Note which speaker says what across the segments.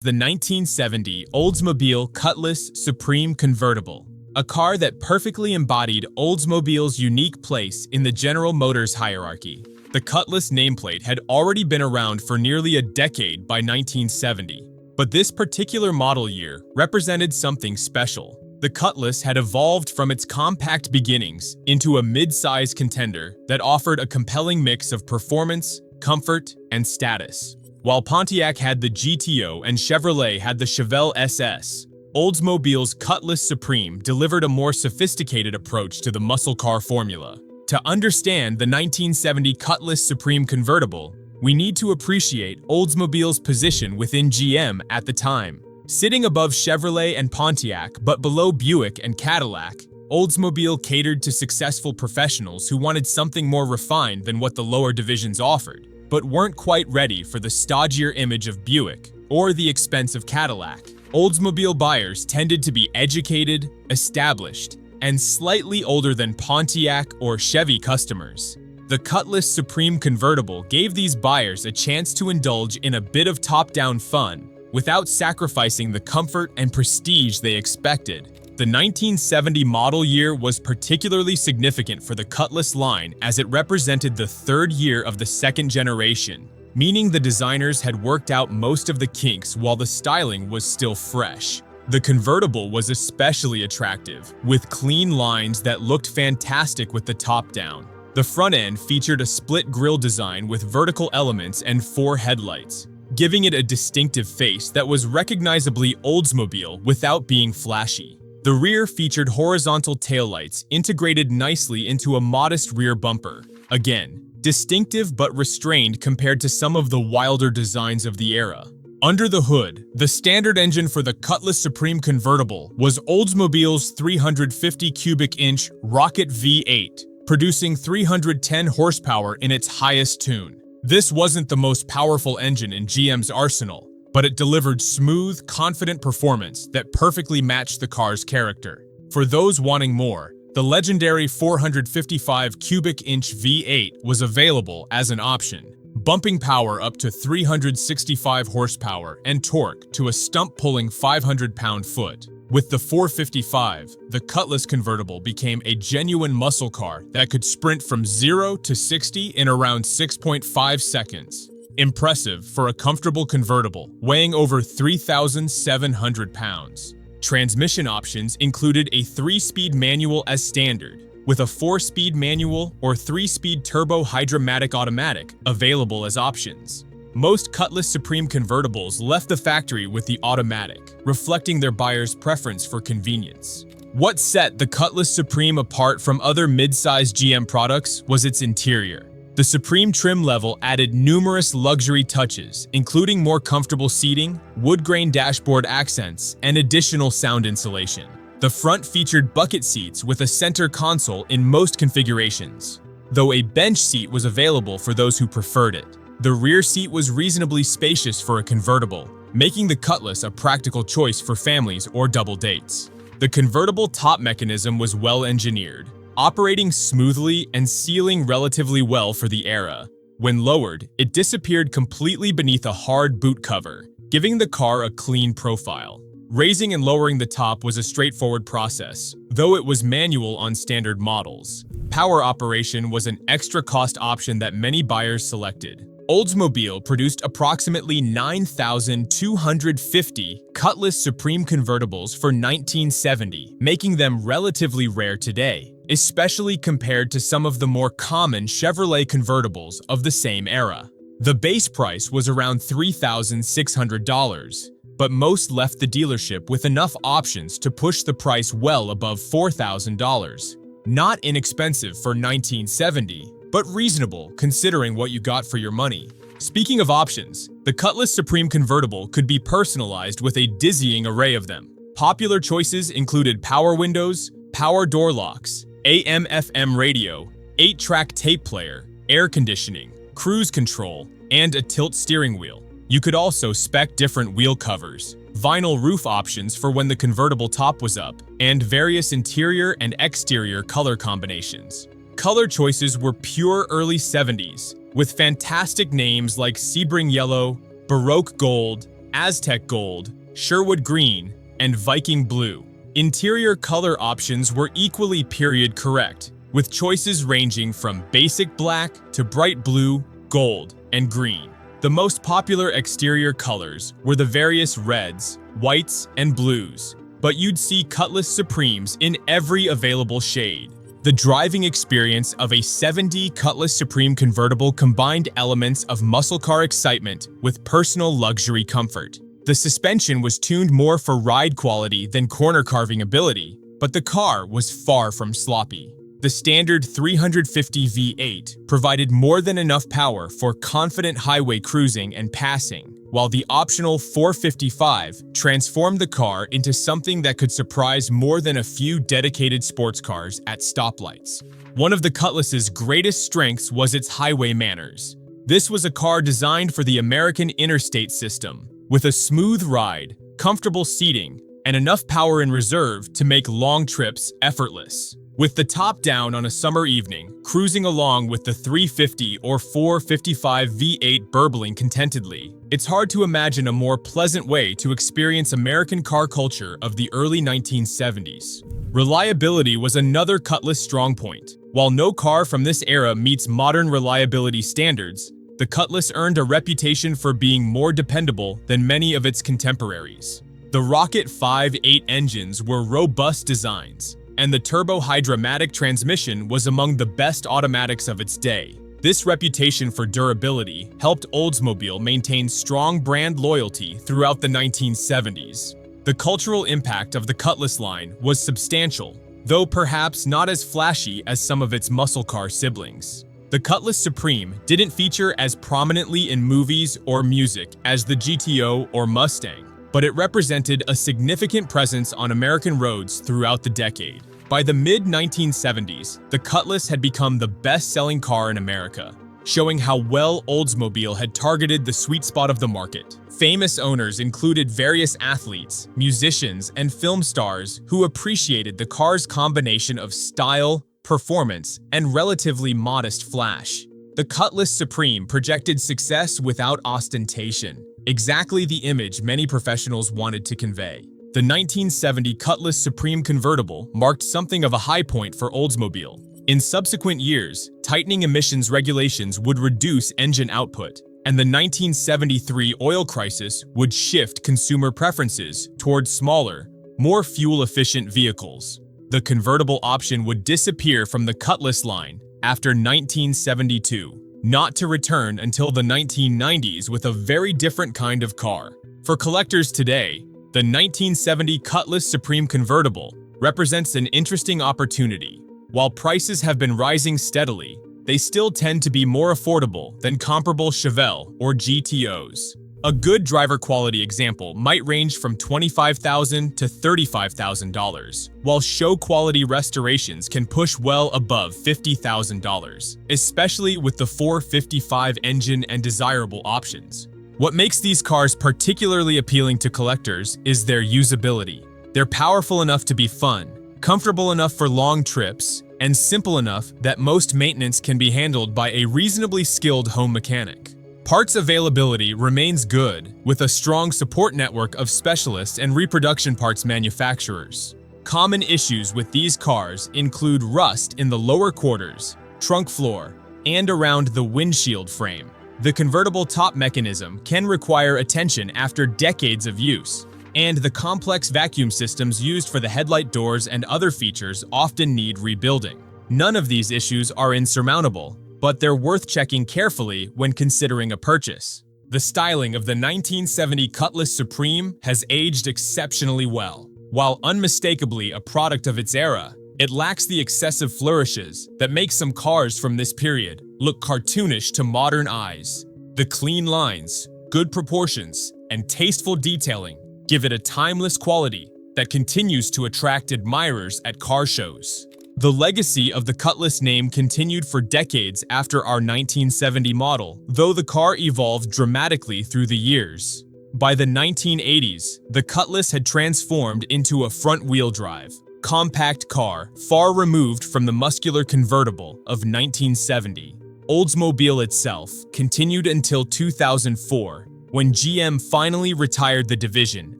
Speaker 1: The 1970 Oldsmobile Cutlass Supreme Convertible, a car that perfectly embodied Oldsmobile's unique place in the General Motors hierarchy. The Cutlass nameplate had already been around for nearly a decade by 1970, but this particular model year represented something special. The Cutlass had evolved from its compact beginnings into a mid-size contender that offered a compelling mix of performance, comfort, and status. While Pontiac had the GTO and Chevrolet had the Chevelle SS, Oldsmobile's Cutlass Supreme delivered a more sophisticated approach to the muscle car formula. To understand the 1970 Cutlass Supreme Convertible, we need to appreciate Oldsmobile's position within GM at the time. Sitting above Chevrolet and Pontiac but below Buick and Cadillac, Oldsmobile catered to successful professionals who wanted something more refined than what the lower divisions offered, but weren't quite ready for the stodgier image of Buick or the expense of Cadillac. Oldsmobile buyers tended to be educated, established, and slightly older than Pontiac or Chevy customers. The Cutlass Supreme Convertible gave these buyers a chance to indulge in a bit of top-down fun without sacrificing the comfort and prestige they expected. The 1970 model year was particularly significant for the Cutlass line as it represented the third year of the second generation, meaning the designers had worked out most of the kinks while the styling was still fresh. The convertible was especially attractive, with clean lines that looked fantastic with the top down. The front end featured a split grille design with vertical elements and 4 headlights, giving it a distinctive face that was recognizably Oldsmobile without being flashy. The rear featured horizontal taillights integrated nicely into a modest rear bumper. Again, distinctive but restrained compared to some of the wilder designs of the era. Under the hood, the standard engine for the Cutlass Supreme Convertible was Oldsmobile's 350 cubic inch Rocket V8, producing 310 horsepower in its highest tune. This wasn't the most powerful engine in GM's arsenal, but it delivered smooth, confident performance that perfectly matched the car's character. For those wanting more, the legendary 455 cubic inch V8 was available as an option, bumping power up to 365 horsepower and torque to a stump-pulling 500 pound-foot. With the 455, the Cutlass convertible became a genuine muscle car that could sprint from 0 to 60 in around 6.5 seconds. Impressive for a comfortable convertible, weighing over 3,700 pounds. Transmission options included a 3-speed manual as standard, with a 4-speed manual or 3-speed turbo hydromatic automatic available as options. Most Cutlass Supreme convertibles left the factory with the automatic, reflecting their buyers' preference for convenience. What set the Cutlass Supreme apart from other mid-size GM products was its interior. The Supreme trim level added numerous luxury touches, including more comfortable seating, wood-grain dashboard accents, and additional sound insulation. The front featured bucket seats with a center console in most configurations, though a bench seat was available for those who preferred it. The rear seat was reasonably spacious for a convertible, making the Cutlass a practical choice for families or double dates. The convertible top mechanism was well engineered, operating smoothly and sealing relatively well for the era. When lowered, it disappeared completely beneath a hard boot cover, giving the car a clean profile. Raising and lowering the top was a straightforward process, though it was manual on standard models. Power operation was an extra cost option that many buyers selected. Oldsmobile produced approximately 9,250 Cutlass Supreme convertibles for 1970, making them relatively rare today, especially compared to some of the more common Chevrolet convertibles of the same era. The base price was around $3,600, but most left the dealership with enough options to push the price well above $4,000. Not inexpensive for 1970, but reasonable considering what you got for your money. Speaking of options, the Cutlass Supreme Convertible could be personalized with a dizzying array of them. Popular choices included power windows, power door locks, AM/FM radio, 8-track tape player, air conditioning, cruise control, and a tilt steering wheel. You could also spec different wheel covers, vinyl roof options for when the convertible top was up, and various interior and exterior color combinations. Color choices were pure early 70s, with fantastic names like Sebring Yellow, Baroque Gold, Aztec Gold, Sherwood Green, and Viking Blue. Interior color options were equally period correct, with choices ranging from basic black to bright blue, gold, and green. The most popular exterior colors were the various reds, whites, and blues, but you'd see Cutlass Supremes in every available shade. The driving experience of a 7D Cutlass Supreme Convertible combined elements of muscle car excitement with personal luxury comfort. The suspension was tuned more for ride quality than corner carving ability, but the car was far from sloppy. The standard 350 V8 provided more than enough power for confident highway cruising and passing, while the optional 455 transformed the car into something that could surprise more than a few dedicated sports cars at stoplights. One of the Cutlass's greatest strengths was its highway manners. This was a car designed for the American interstate system, with a smooth ride, comfortable seating, and enough power in reserve to make long trips effortless. With the top down on a summer evening, cruising along with the 350 or 455 V8 burbling contentedly, it's hard to imagine a more pleasant way to experience American car culture of the early 1970s. Reliability was another Cutlass strong point. While no car from this era meets modern reliability standards, the Cutlass earned a reputation for being more dependable than many of its contemporaries. The Rocket 5.8 engines were robust designs, and the turbo-hydromatic transmission was among the best automatics of its day. This reputation for durability helped Oldsmobile maintain strong brand loyalty throughout the 1970s. The cultural impact of the Cutlass line was substantial, though perhaps not as flashy as some of its muscle car siblings. The Cutlass Supreme didn't feature as prominently in movies or music as the GTO or Mustang, but it represented a significant presence on American roads throughout the decade. By the mid-1970s, the Cutlass had become the best-selling car in America, showing how well Oldsmobile had targeted the sweet spot of the market. Famous owners included various athletes, musicians, and film stars who appreciated the car's combination of style, performance, and relatively modest flash. The Cutlass Supreme projected success without ostentation, exactly the image many professionals wanted to convey. The 1970 Cutlass Supreme Convertible marked something of a high point for Oldsmobile. In subsequent years, tightening emissions regulations would reduce engine output, and the 1973 oil crisis would shift consumer preferences towards smaller, more fuel-efficient vehicles. The convertible option would disappear from the Cutlass line after 1972, not to return until the 1990s with a very different kind of car. For collectors today, the 1970 Cutlass Supreme Convertible represents an interesting opportunity. While prices have been rising steadily, they still tend to be more affordable than comparable Chevelle or GTOs. A good driver quality example might range from $25,000 to $35,000, while show quality restorations can push well above $50,000, especially with the 455 engine and desirable options. What makes these cars particularly appealing to collectors is their usability. They're powerful enough to be fun, comfortable enough for long trips, and simple enough that most maintenance can be handled by a reasonably skilled home mechanic. Parts availability remains good, with a strong support network of specialists and reproduction parts manufacturers. Common issues with these cars include rust in the lower quarters, trunk floor, and around the windshield frame. The convertible top mechanism can require attention after decades of use, and the complex vacuum systems used for the headlight doors and other features often need rebuilding. None of these issues are insurmountable, but they're worth checking carefully when considering a purchase. The styling of the 1970 Cutlass Supreme has aged exceptionally well. While unmistakably a product of its era, it lacks the excessive flourishes that make some cars from this period look cartoonish to modern eyes. The clean lines, good proportions, and tasteful detailing give it a timeless quality that continues to attract admirers at car shows. The legacy of the Cutlass name continued for decades after our 1970 model, though the car evolved dramatically through the years. By the 1980s, the Cutlass had transformed into a front-wheel drive, compact car far removed from the muscular convertible of 1970. Oldsmobile itself continued until 2004, when GM finally retired the division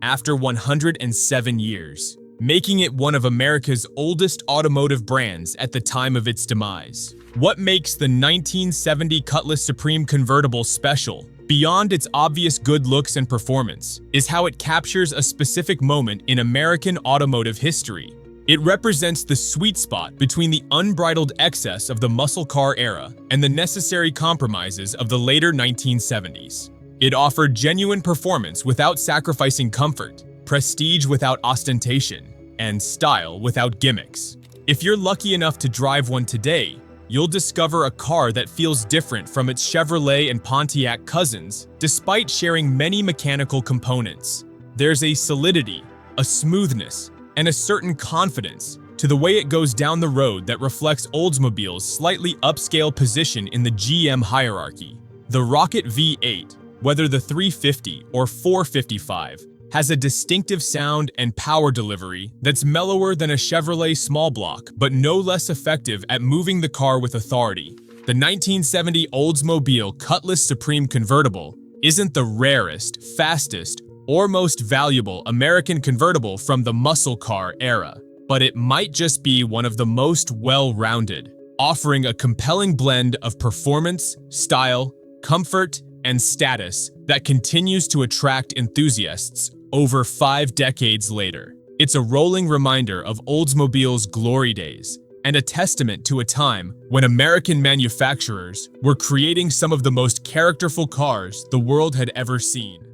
Speaker 1: after 107 years, making it one of America's oldest automotive brands at the time of its demise. What makes the 1970 Cutlass Supreme Convertible special, beyond its obvious good looks and performance, is how it captures a specific moment in American automotive history. It represents the sweet spot between the unbridled excess of the muscle car era and the necessary compromises of the later 1970s. It offered genuine performance without sacrificing comfort, prestige without ostentation, and style without gimmicks. If you're lucky enough to drive one today, you'll discover a car that feels different from its Chevrolet and Pontiac cousins, despite sharing many mechanical components. There's a solidity, a smoothness, and a certain confidence to the way it goes down the road that reflects Oldsmobile's slightly upscale position in the GM hierarchy. The Rocket V8, whether the 350 or 455, has a distinctive sound and power delivery that's mellower than a Chevrolet small block, but no less effective at moving the car with authority. The 1970 Oldsmobile Cutlass Supreme Convertible isn't the rarest, fastest, or most valuable American convertible from the muscle car era, but it might just be one of the most well-rounded, offering a compelling blend of performance, style, comfort, and status that continues to attract enthusiasts over 5 decades later. It's a rolling reminder of Oldsmobile's glory days and a testament to a time when American manufacturers were creating some of the most characterful cars the world had ever seen.